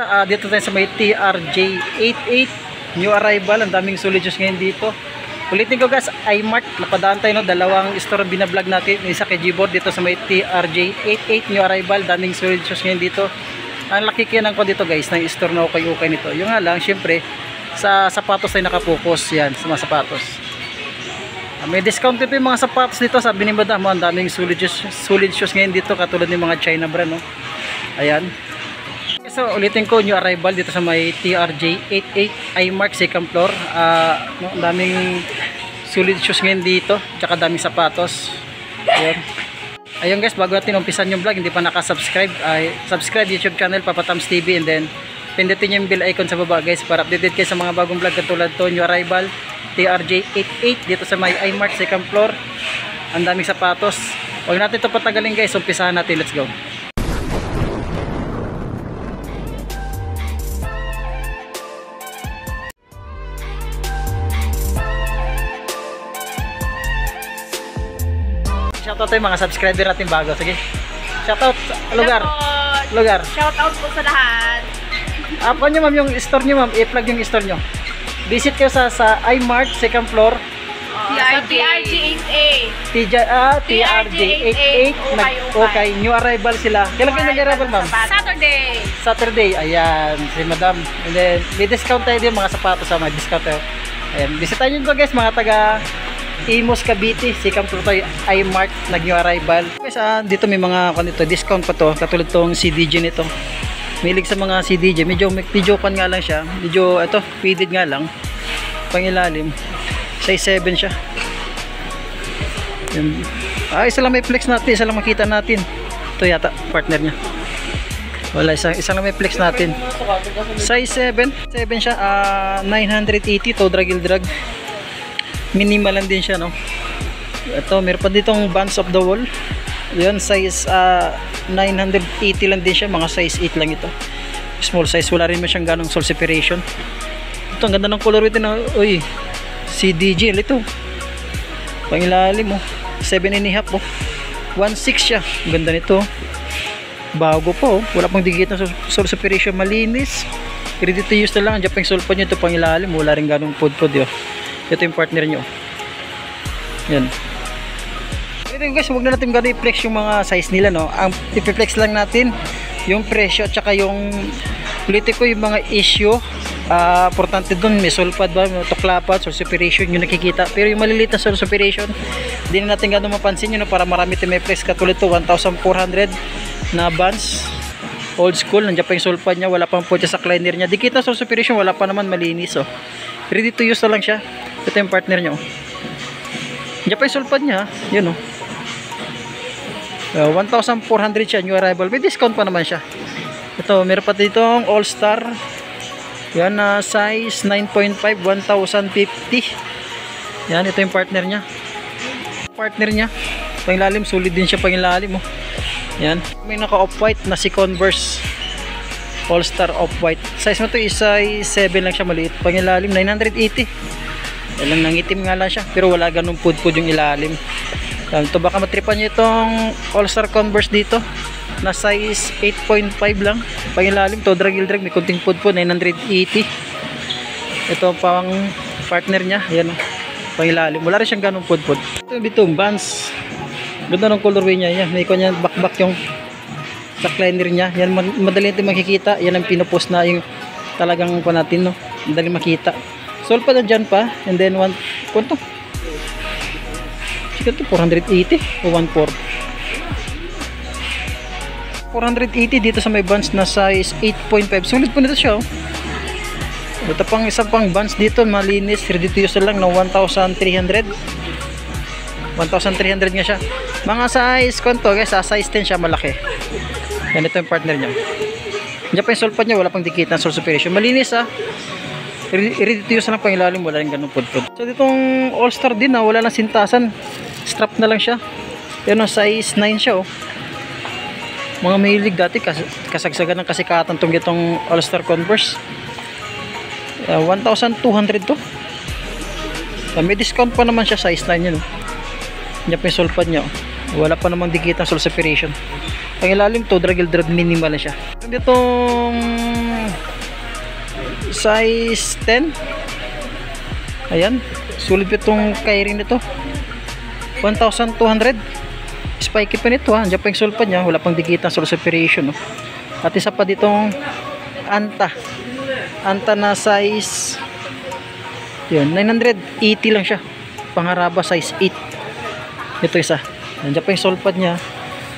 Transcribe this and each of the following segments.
Dito tayo sa may TRJ88 new arrival. Ang daming solid shoes ngayon dito. Ulitin ko guys, iMart. Napadaan tayo, no? Dalawang store binablog natin. Isa kay Gboard dito sa may TRJ88 new arrival. Daming solid shoes ngayon dito. Ang lakikinan ko dito guys ng store na ukay-ukay nito. Yung nga lang, syempre, sa sapatos ay nakapokus. Yan, sa mga sapatos. May discount din yung mga sapatos dito. Sabi ni Madam, ang daming solid shoes ngayon dito. Katulad ng mga China brand, no? Ayan. So ulitin ko, new arrival dito sa may TRJ88 iMart second floor. No, ang daming solid shoes ngayon dito, tsaka daming sapatos. Ayun guys, bago natin umpisan yung vlog, hindi pa nakasubscribe, subscribe YouTube channel Papa Tams TV, and then pindutin yung bell icon sa baba guys para updated kayo sa mga bagong vlog katulad to. New arrival TRJ88 dito sa may iMart second floor. Ang daming sapatos. Huwag natin ito patagalin guys, umpisahan natin. Let's go. Shoutout tayo mga subscriber natin bago. Sige. Shoutout. Lugar. Lugar. Shoutout po sa lahat. Apa nyo ma'am yung store nyo ma'am. I-plug yung store nyo. Visit kayo sa iMart second floor. TRJ88. Okay. New arrival sila. Kailan kayo nag-arrival ma'am? Saturday. Ayan. Si Madam. And then may discount tayo din mga sapatos. May discount tayo. Ayan. Bisitahin nyo guys mga taga Imos Cavite, second floor tayo iMart, nag-new arrival. Guys, dito may mga discount pa to, katulad tong CDJ nito. Milig sa mga CDJ, medyo pan nga lang siya. Medyo ito, faded nga lang. Pangilalim. Size 7 siya. Yan. Isa lang may flex natin, isa lang makita natin. Ito yata partner niya. Wala, isa lang may flex natin. Size 7 siya, 980 to drag. Minimal lang din siya, no? Ito, meron pa ditong Bands of the Wall. Yan, size 980 lang din siya. Mga size 8 lang ito. Small size. Wala rin man siyang ganong sole separation. Ito, ang ganda ng color ito na, uy, CDG. Ito. Pangilalim, oh. 7.5, oh. 1.6 siya. Ang ganda nito. Bago po, oh. Wala pang digit na sole separation. Malinis. Ready to use na lang. Diyan pa yung sole pa nyo. Ito, pangilalim. Wala rin ganong pod-pod, oh. Ito yung partner nyo. Yan. Ito guys, huwag na natin gano'n i-flex yung mga size nila, no? Ang i-flex lang natin yung presyo at saka yung ulitin ko yung mga issue. Importante dun, may sulpad ba, may tuklapat, sole separation yung nakikita. Pero yung maliliit na sole separation, hindi na natin gano'n mapansin yun, no? Para marami tayo may flex. Katulad to 1,400 na bands. Old school, nandiyan pa yung sulpad niya, wala pang putya sa liner niya. Di kita sole separation, wala pa naman, malinis, oh. Ready to use na lang siya. Ito yung partner nyo. Diyan pa yung sulpad niya. Yun, oh. 1,400 siya, new arrival. May discount pa naman siya. Ito, meron pa ditong All Star. Yan, size 9.5, 1,050. Yan, ito yung partner niya. Partner niya. Pangilalim, solid din siya pangilalim, oh. Yan. May naka off-white na si Converse. All Star off-white. Size mo to is size 7 lang siya, maliit. Pangilalim, 980. Alam, nangitim nga lang siya. Pero wala ganun pud-pud yung ilalim. Ito, baka matripan nyo itong All Star Converse dito. Na size 8.5 lang. Pangilalim, to drag. May kunting pud-pud, 980. Ito pang partner niya. Ayan, pangilalim. Wala rin siyang ganun pud-pud. Ito ditong Vans. Ganda ng colorway niya. Yan, may kanya back yung liner niya. Yan, madali natin makikita. Yan ang pinupost na yung talagang pa natin, no? Madali makita. Sol pa na dyan pa. And then, punto. Sige ito, 480 o 1.4. 480 dito sa may bands na size 8.5. Sulit po nito siya, oh. Ito pang isang pang bands dito, malinis. Ready to use lang ng 1,300. 1,300 nga siya. Mga size, konto guys, size 10 siya, malaki. Yan, ito yung partner niya. Diyan pa yung sulpad niya, wala pang dikit ng sole separation. Malinis, ah. Ready to use na pang ilalim, wala rin ganun pud-pud. So ditong All Star din, wala lang sintasan. Strap na lang siya. Yan, size 9 siya, oh. Mga mahilig dati, kasagsagan ng kasikatan itong All Star Converse. 1,200 to. May discount pa naman siya, size 9 yun. Yan pa yung sulpad niya, oh. Wala pa namang dikit ng sole separation. Ang ilalim to, drag minimal na siya. Itong size 10. Ayan, sulit pa itong Kyrie nito. 1,200. Spiky pa nito ha. Andiyan pa yung sulpad niya. Wala pang dikita sa separation. No? At isa pa ditong Anta. Anta na size yun, 980 lang siya. Pangharaba size 8. Ito isa. Andiyan pa yung sulpad niya.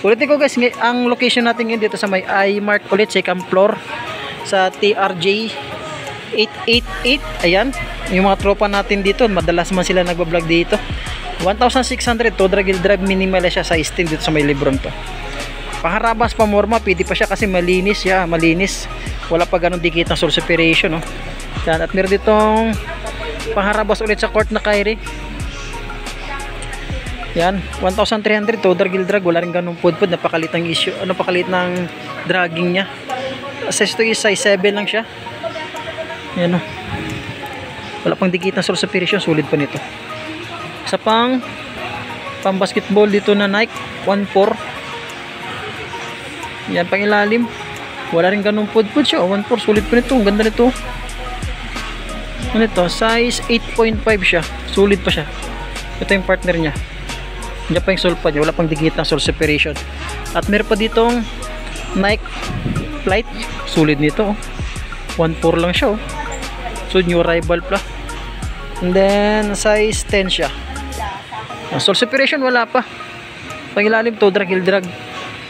Ulitin ko guys, ang location natin ngayon dito sa may iMart ulit, second floor sa TRJ 888. Ayan, yung mga tropa natin dito, madalas man sila nagbablog dito. 1,600 to Dragil Drive, minimal siya sa 10 dito sa may Lebron to. Paharabas pa morma, pwede pa siya kasi malinis siya, malinis. Wala pa ganun dikit ng source separation, no. Yan, at meron ditong paharabas ulit sa court na Kyrie. Yan, 1,300 to Dragil Drag, wala rin ganung pudpud, napakalit ng issue, napakalit ng dragging niya. Size to is size 7 lang siya. Yan, no. Wala pang dikit ng source separation, sulit pa nito. Sa pang basketball dito na Nike 1.4. Yan, pang ilalim. Wala rin ganung pudpud siya. 1.4, sulit pa nito. Ang ganda nito. Ano ito? Size 8.5 siya. Sulit pa siya. Ito yung partner niya. Diyan pa yung sole pa niya. Wala pang dikit ng sole separation. At meron pa ditong Nike Flight. Sulit nito. 1.4 lang siya. So, new arrival pa. And then, size 10 siya. Sole separation, wala pa. Pangilalim to, Dragil Drag.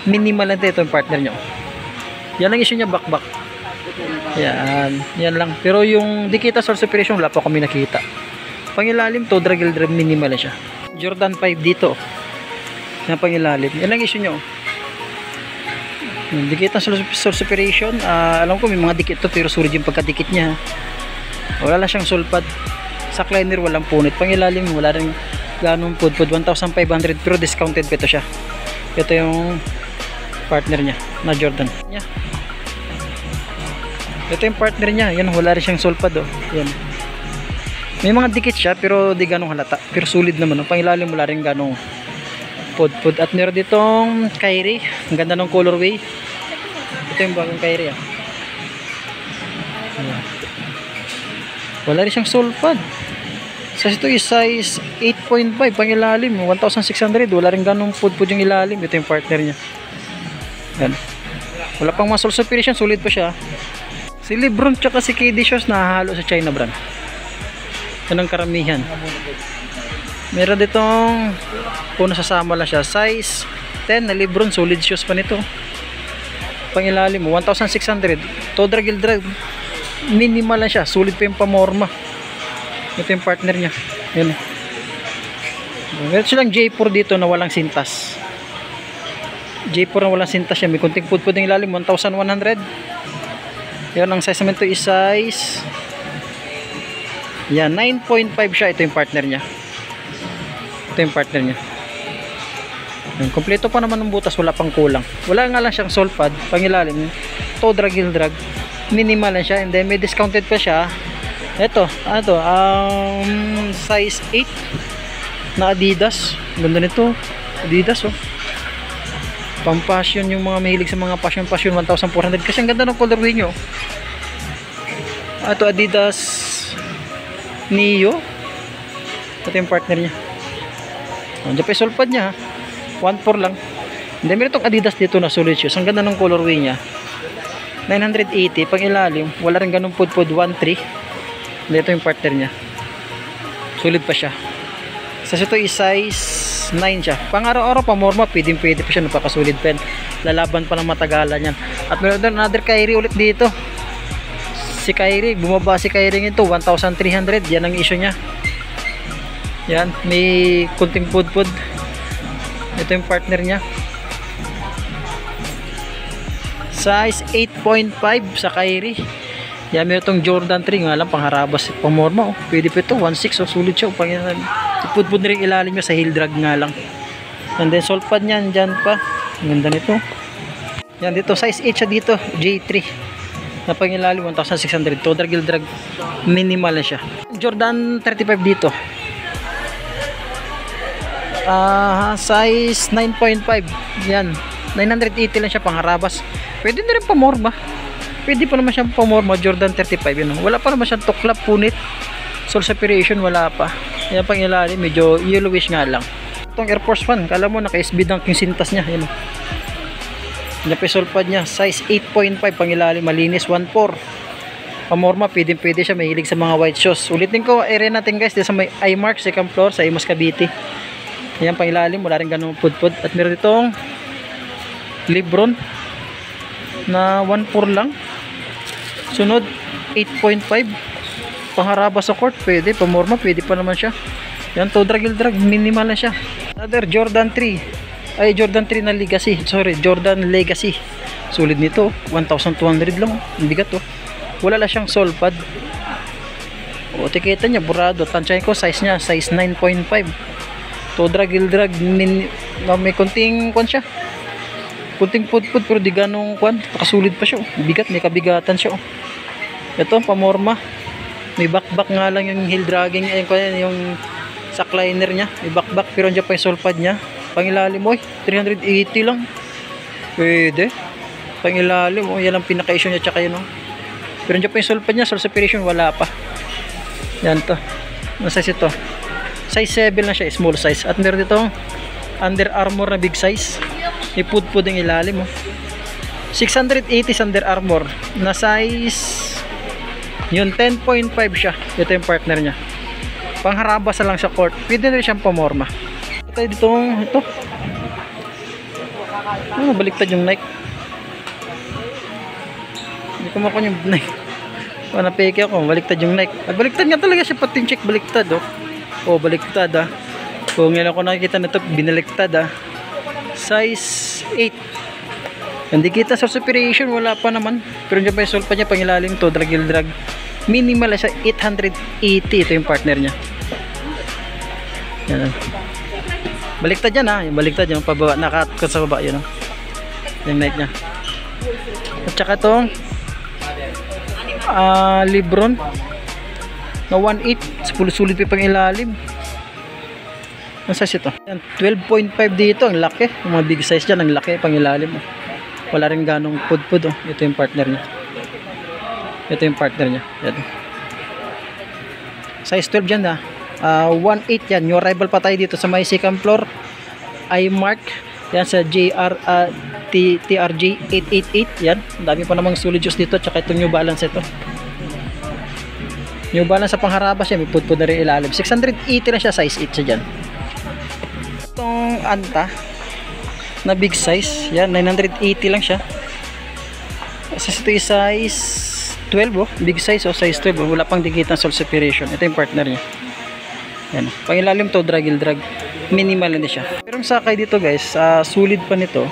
Minimal lang ito yung partner nyo. Yan lang issue niya, back. Yan lang. Pero yung dikita sole separation, wala pa kami nakita. Pangilalim to, Dragil Drag, minimal lang siya. Jordan 5 dito. Yan pangilalim. Yan lang issue nyo. Dikita sole separation. Alam ko may mga dikit to, pero sulit yung pagkadikit niya. Wala lang siyang sulpad. Sa liner walang punit. Pangilalim wala rin ganong pudpud. 1,500 pero discounted pa ito siya. Ito yung partner niya na Jordan. Ito yung partner niya. Yan, wala rin siyang sulpad. Oh. Yan. May mga dikit siya pero di ganong halata. Pero sulit naman. Pangilalim wala rin ganong pudpud. At meron ditong Kyrie. Ang ganda ng colorway. Ito yung bagong Kyrie. Wala rin siyang sulpad. Size ito is size 8.5 pang ilalim, 1,600. Wala rin ganong pudpud yung ilalim. Ito yung partner niya. Yan. Wala pang mga sole separation, sulit pa siya. Si Lebron tsaka si KD Shoes nahahalo sa China brand. Yan ang karamihan. Meron ditong kung nasasama lang siya, size 10 na Lebron, solid shoes pa nito. Pang ilalim, 1,600. To Dragil Drag, minimal lang siya, sulit pa yung pamorma. Ito yung partner niya. Yan. Meron silang J4 dito na walang sintas. J4 na walang sintas siya. May kunting pudpud ng ilalim, 1,100. Yan ang size naman ito is size. Yan, 9.5 siya. Ito yung partner niya. Ito yung partner niya. Yan, kompleto pa naman ng butas, wala pang kulang. Wala nga lang siyang sole pad, pang ilalim. To Dragil Drag. Minimal lang siya. And then may discounted pa siya. Ito, size 8 na Adidas. Ganda nito. Adidas, oh. Pang passion, yung mga mahilig sa mga passion 1,400. Kasi ang ganda ng colorway nyo. Ito Adidas Neo. Ito yung partner niya. Diyan pa yung sulpad niya, 1.4 lang. Hindi, meron itong Adidas dito na solid shoes. Ang ganda ng colorway niya. 980 pang ilalim, wala rin ganung pudpud, 1.3. Ito yung partner niya. Sulit pa siya. Sa ito is size 9 siya. Pang araw-araw pa morma, pwede pa siya, napakasulit pen. Lalaban pa ng matagalan yan. At meron din another Kyrie ulit dito. Si Kyrie, bumaba si Kyrie nito, 1,300. Yan ang issue niya. Yan, may kunting pudpud. Ito yung partner niya. Size 8.5 sa Kyrie. Yan, meron itong Jordan 3 nga lang, pangharabas, pangmorma, oh. Pwede pa ito, 1.6, oh, sulit siya, oh. Pudpud na rin ilalim niya sa heel drag nga lang. And then sole pad niyan, dyan pa. Ang ganda nito. Yan, dito, size 8 siya dito, J3. Na pang ilalim, 1,600. To Dragil Drag, minimal na siya. Jordan 35 dito. Size 9.5. Yan, 980 lang siya, pangharabas. Pwede na rin pamorma. Pwede pa naman siyang pamorma, Jordan 35 yun. Wala pa naman siyang tuklap, punit. Sole separation, wala pa. Yan pang ilalim, medyo yellowish nga lang. Itong Air Force 1, kala mo naka-SB dunk yung sintas niya. Yan. Yan pa yung sole pad niya. Size 8.5 pang ilalim, malinis, 1.4. Pamorma, pwede siya, mahilig sa mga white shoes. Ulitin ko, area natin guys, dito sa may iMark, second floor, sa Imus Cavite. Yan pang ilalim, wala rin ganun pudpud. At meron itong Lebron na 1.4 lang. Sunod 8.5. Pangharaba sa court pwede, pamorma pwede pa naman siya. Yan, toe drag, heel drag, minimal na siya. Other Jordan 3. Ay, Jordan 3 na Legacy. Sorry, Jordan Legacy. Sulit nito, 1,200 lang. Ang bigat oh. Wala lang siyang sole pad. O, etiketa niya burado. Tansyahin ko, size niya size 9.5. Toe drag, heel drag, may konting kwan siya. Kunting pudpud pero di ganong kwan, nakasulit pa siya oh. Bigat, may kabigatan siya oh. Ito pamorma, may backback nga lang yung heel dragging, yung sack liner nya, may backback pero andyan pa yung sole pad nya. Pangilalim oy, 380 lang pwede. Pangilalim oh, yan ang pinaka-issue nya, tsaka yun oh. Pero andyan pa yung sole pad nya, sole separation wala pa. Yan to, ano size ito? Size 7 na siya, small size. At meron dito Under Armour na big size. May pudpud ang ilalim oh. 680 Under Armour na size yun, 10.5 siya. Ito yung partner niya. Pangharabas lang sa court. Pwede na rin siyang pamorma. Ito ditong ito. Ano, baliktad yung Nike. Hindi ko makuha yung Nike. Napeke ako, baliktad yung Nike. Baliktad nga talaga siya, pati yung check baliktad oh. Oh, baliktad ah. Kung ngayon ako nakikita na ito, binaliktad ah. Size 8. Hindi kita sa separation, wala pa naman. Pero dyan pa yung sole pa niya, pangilalim to, drag heel drag. Minimal siya, 880. Ito yung partner niya. Yan. Baliktad yan ha, yung baliktad yung pababa, nakakat sa baba yun. Yung Nike niya. At saka itong Lebron na 1.8. Sulit pa pang ilalim. Ang size ito? 12.5 dito, ang laki. Yung mga big size dyan, ang laki, pang ilalim. Wala rin ganong pudpud. Oh. Ito yung partner niya. Ito yung partner niya. Yan. Size 12 dyan ha. 1.8 yan. New arrival pa tayo dito sa may second floor. iMark. Yan sa TRG 888. Yan. Ang dami pa namang solid shoes dito. Tsaka itong New Balance ito. New Balance sa pangharabas siya. May pudpud na rin ilalim. 680 na siya. Size 8 siya dyan. Itong Anta na big size, yan 980 lang siya. Kasi ito yung size 12 oh, big size oh, size 12 oh. Wala pang dikit ng sole separation. Ito yung partner niya. Yan, pangilalim to, drag heel drag, minimal na siya. Pero ang sakay dito guys, sulit pa nito,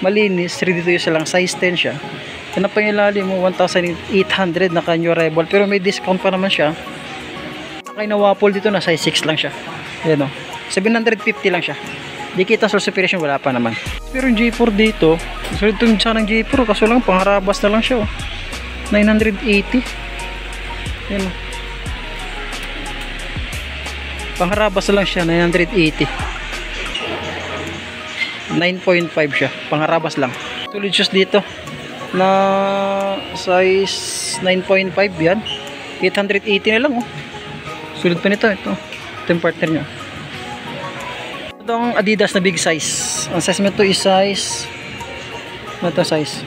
malinis, ready to use lang, size 10 siya. Yan ang pangilalim mo, 1,800 naka new arrival, pero may discount pa naman siya. Sakay na waffle dito na size 6 lang siya. Yan oh, 750 lang siya. Di kita sole separation, wala pa naman. Pero yung J4 dito, so ito yung sana ng J4, kaso lang pangharabas na lang siya oh. 980. Yan oh. Pangharabas na lang siya, 980. 9.5 siya, pangharabas lang. Solid shoes dito na size 9.5 yan. 880 na lang oh. Sulit pa nito, ito yung partner niya. Itong Adidas na big size. Ang size nito is size, ano ito size?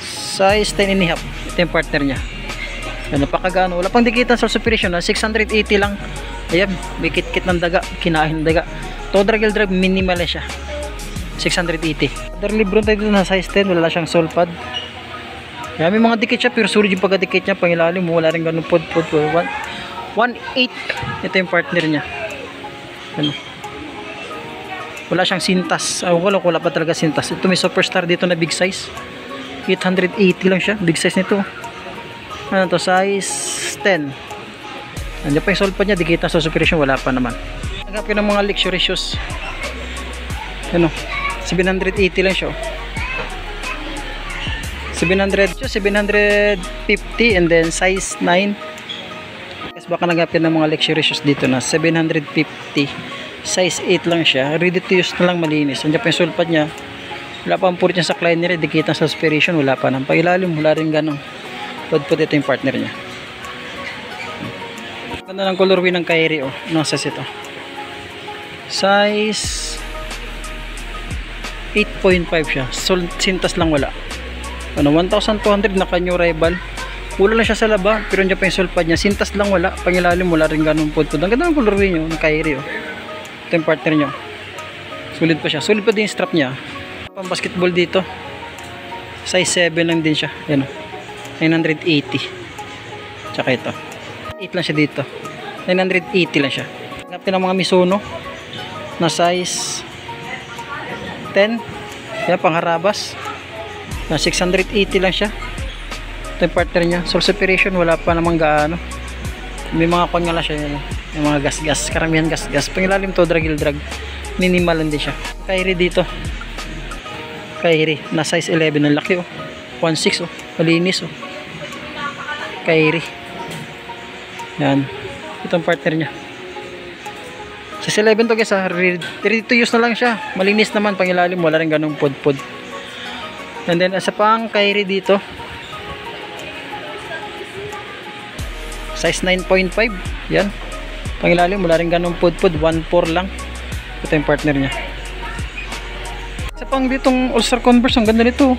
Size 10 and a half. Ito yung partner niya. Yan, napakagano. Wala pang dikitan sa separation na 680 lang. Ayan, may kit-kit ng daga, kinain ng daga. Toe drag heel drag, minimal na siya. 680. Other Lebron tayo dito na size 10, wala siyang sole pad. Yan, may mga dikit siya, pero sulit yung pagkadikit niya, pangilalim mo, wala rin ganun pod. 1.8. Ito yung partner niya. Ano? Wala siyang sintas. Wala pa talaga sintas. Ito may superstar dito na big size. 880 lang siya. Big size nito. Ano to? Size 10. Nandiyan pa yung sole pad niya. Dikita sa separation. Wala pa naman. Nagkapin ng mga luxury shoes. Ano? 780 lang siya. 750 and then size 9. Kasi baka nagapin ng mga luxury shoes dito na 750. Size 8 lang siya. Ready to use na lang, malinis. Andiyan pa yung sole pad niya. Wala pa ang purit niya sa cliner, dikit ng suspension, wala pa nang pailalim, wala rin ganong pud ito yung partner niya. Ganda ng colorway ng Kyrie, oh. Anong size ito? Size 8.5 siya. Sintas lang wala. Ano, 1,200 na new rival. Wala lang siya sa laba, pero nandiyan pa yung sulpad niya. Sintas lang wala. Pangilalim wala rin ganun pud. Ang ganda ng colorway niyo ng Kyrie, oh. Ito yung partner niyo. Sulit pa siya. Sulit pa din yung strap niya. Pang basketball dito. Size 7 lang din siya. Yan, oh. 980. Tsaka ito. 8 lang siya dito. 980 lang siya. Hanapin ng mga Mizuno na size 10. Yan, pangharabas. Na 680 lang siya. Ito yung partner niya. Soul separation, wala pa namang gaano. May mga kanyala siya yan. Yung mga gas-gas. Karamihan gas-gas. Pangilalim to, drag. Minimal lang din siya. Kyrie dito. Kyrie. Na size 11. Ang laki, oh. 1.6, oh. Malinis, oh. Kyrie. Yan. Itong partner niya. Size 11 to, guys, ha. Ready to use na lang siya. Malinis naman. Pangilalim, wala rin ganong pod. And then, asa pang Kyrie dito. Size 9.5. Yan. Pangilalim, wala rin ganong pod. 1.4 lang. Ito yung partner niya. Isa pang ditong All-Star Converse. Ang ganda nito.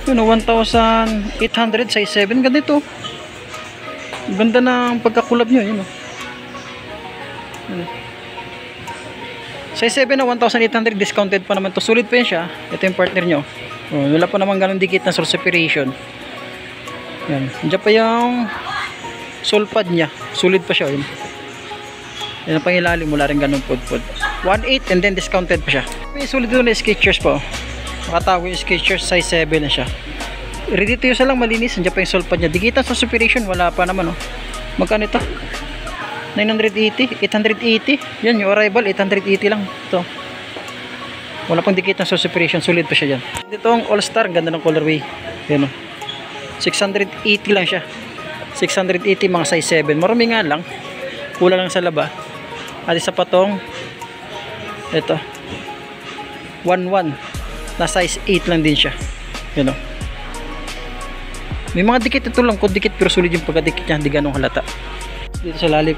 Yun, 1,800 size 7. Ganda ito. Ganda ng pagkakulab nyo. Yun, size 7 na 1,800. Discounted pa naman to. Sulit pa yun siya. Ito yung partner nyo. Wala pa naman ganun dikit na source separation. Yan. Diyan pa yung sole pad nya. Sulit pa siya. Yun. Yan ang pangilalim. Wala rin ganun pod. 1.8 and then discounted pa siya. May sulit doon na Skechers po. Makatago yung Skechers. Size 7 na siya. Ready to use lang, malinis. Diyan pa yung sole pad nya. Dikit na source separation. Wala pa naman. Magkano ito? 980, 880. Yan yung arrival, 880 lang. Ito. Wala pang dikit ng source separation. Sulit pa siya dyan. Dito ang All-Star. Ganda ng colorway. Yan, 680 lang siya. 680 mga size 7. Marami nga lang. Kulang lang sa laba. At isa pa tong ito. 11 na size 8 lang din siya. Yan, may mga dikit ito lang. Kung dikit pero sulit yung pagkadikit niya. Hindi ganong halata. Dito sa lalim.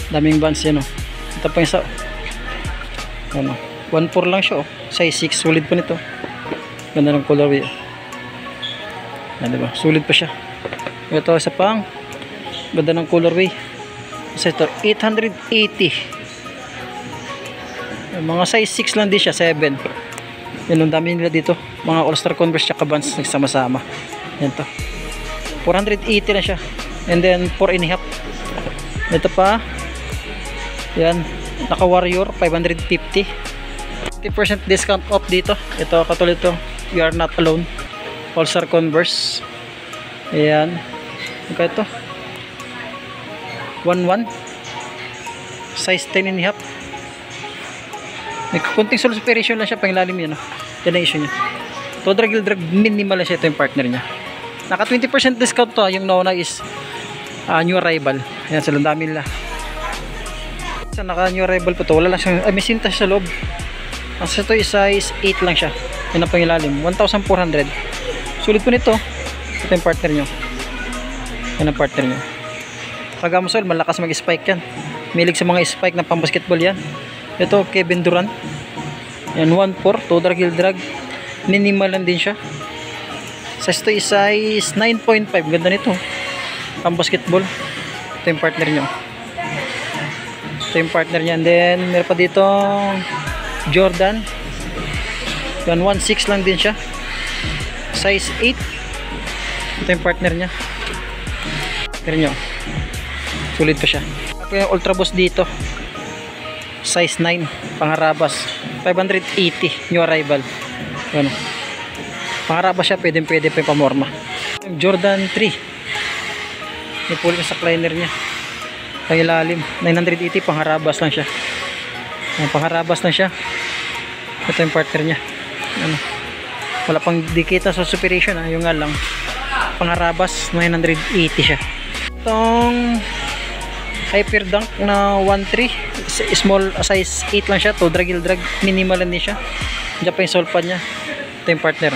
Daming bands yan, ito pa yung sa 1.4 lang siya, size 6. Sulit pa nito. Ganda ng colorway. Yan, diba? Sulit pa siya. Ito isa pang ganda ng colorway. Kasi ito 880. Mga size 6 lang din siya, 7. Yan, ang dami nila dito. Mga All-Star Converse tsaka bands nagsama-sama. Yan to. 480 na siya. And then 4.5. Ito pa. Yan, naka Warrior 550. 50% discount off dito. Ito katulad ito, You Are Not Alone, All-Star Converse. Ayan. Ito ito 11 size 10.5. May kunting soul separation lang siya. Pangilalim yan, yan ang issue niya. To drag minimal lang siya. Ito yung partner niya. Naka 20% discount to. Yung nauna is new arrival. Ayan, sila dami nila. Sa naka new arrival po to, wala lang siyang may sintas sa loob. Kasi ito is size 8 lang siya. Yan ang pangilalim, 1,400. Sulit po nito. Ito yung partner nyo. Yan ang partner nyo. Pagamusol, malakas mag-spike yan. Milig sa mga spike na pang-basketball yan. Ito, Kevin Durant. Yan, 1.4, to drag. Minimal lang din siya. Size ito is size 9.5. Ganda nito. Pang-basketball. Ito yung partner nyo. Ito yung partner niya. And then meron pa dito Jordan. Yan, 1.6 lang din siya. Size 8. Ito yung partner niya. Pero nyo, sulit pa siya. Ako yung Ultra Boost dito. Size 9. Pangharabas. 580. New arrival. Yan. Pangharabas siya. Pwede pa yung pamorma. Jordan 3. May pulik sa cleaner niya. Pangilalim 980, pangharabas lang siya. Pangharabas lang siya. Ito yung partner niya. Wala pang dikit sa separation, yung nga lang pangharabas 980 siya. Itong Hyper Dunk na 1.3 small size 8 lang siya. To drag minimal lang din siya. Diyan pa yung sulpan niya. Ito yung partner.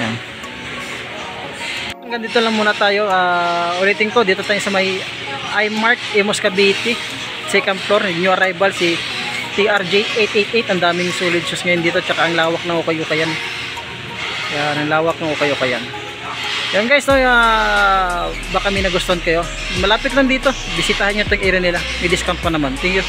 Yan. Hanggang dito lang muna tayo. Ulitin ko, dito tayo sa may iMart, Imus Cavite. Second floor, new arrival si TRJ888. Ang daming solid shoes ngayon dito. Tsaka ang lawak ng ukay-ukayan. Yan, ang lawak ng ukay-ukayan. Yan guys, no, baka may nagustuhan kayo. Malapit lang dito. Bisitahan nyo itong area nila. May discount pa naman. Thank you.